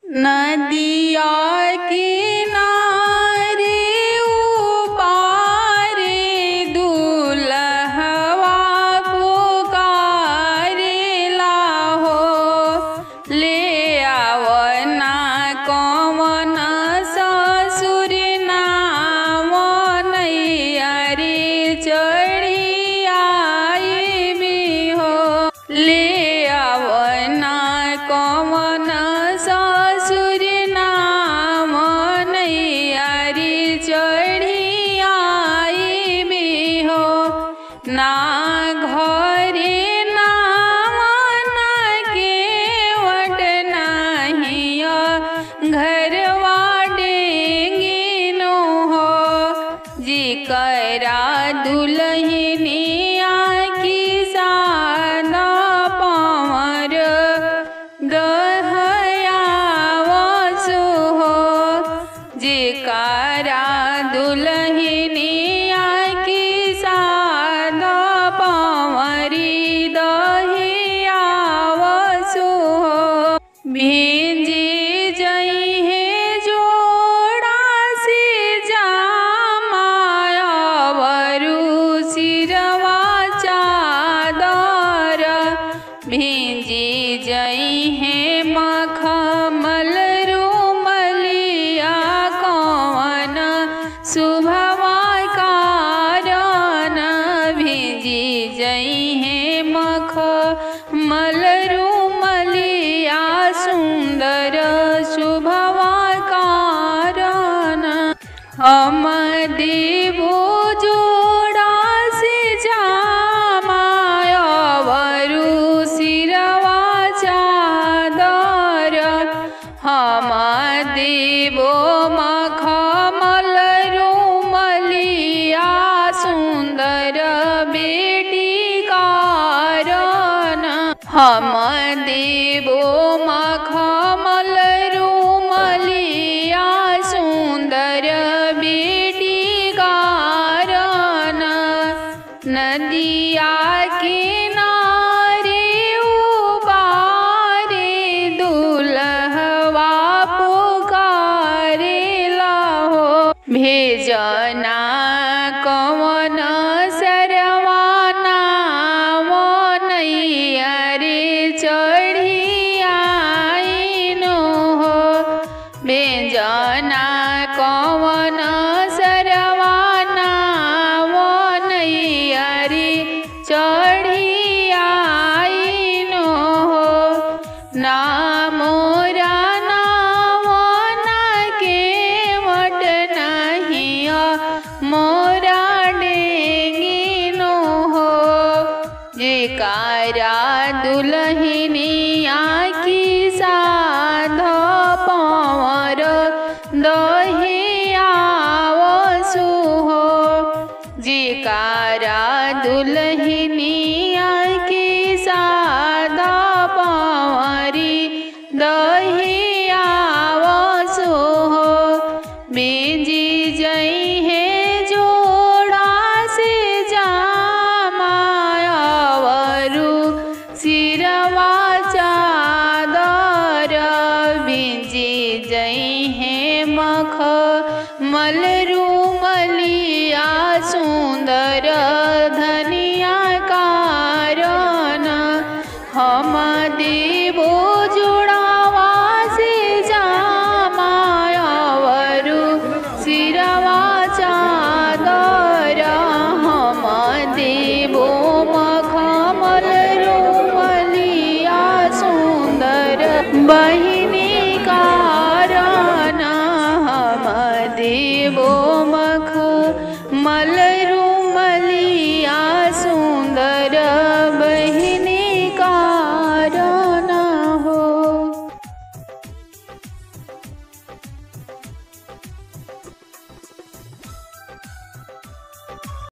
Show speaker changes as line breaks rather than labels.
नदिया किनारे उपारे दुल्हवा पुकारेला हो। ले आवना कौन ससुर नाम नैया रे चढ़ी आई भी हो। ले आवना कौन ससुर नाम नैया रे चढ़ी आई भी हो। ना घरे नाम ना केवट नाहिया घरवा डेंगिनो हो। जिकरा दुल्हनिया की सादा पवर दहयावसु हो। जिकरा दुल्हनिया की सादा पवरी दहियावसु हो। भिंजी जई है जोड़ा से जामायावरु सिरवा चादर। भिंजी जई है मखमल रुमलिया कौन शुभवा कारण। भिंजी जई है मखमल रुमलिया सुंदर शुभवा कारण। हम देवो जोड़ा से जामायावरु सिरवा चादर। हम देवो मखमल रुमलिया सुंदर बेटी कारण। हम देवो मखमल रुमलिया सुंदर बेटी कारण। नदिया किनारे उबारे दुल्हवा पुकारेला हो। भेजना कौन सरवा नाम नैया रे चढ़ी आईनो हो। भेजना कौन सरवा नाम नैया रे चढ़ी आईनो हो। ना मोरा नाम ना केवट नाहिया मोरा डेंगिनो हो। जिकरा दुल्हनिया की साध पवर दहियावसु हो। जिकरा दुल्हनिया की साध पवरी दहियावसु हो। भिंजी जई है जोड़ा से जामायावरु सिरवा चादर। भिंजी जई है मखमल रुमलिया सुंदर धनिया कारण। हम देवो जोड़ावा से जामायावरु सिरवा चादर। हम देवो मखमल रुमलिया सुंदर बहिनी कारण। हम देवो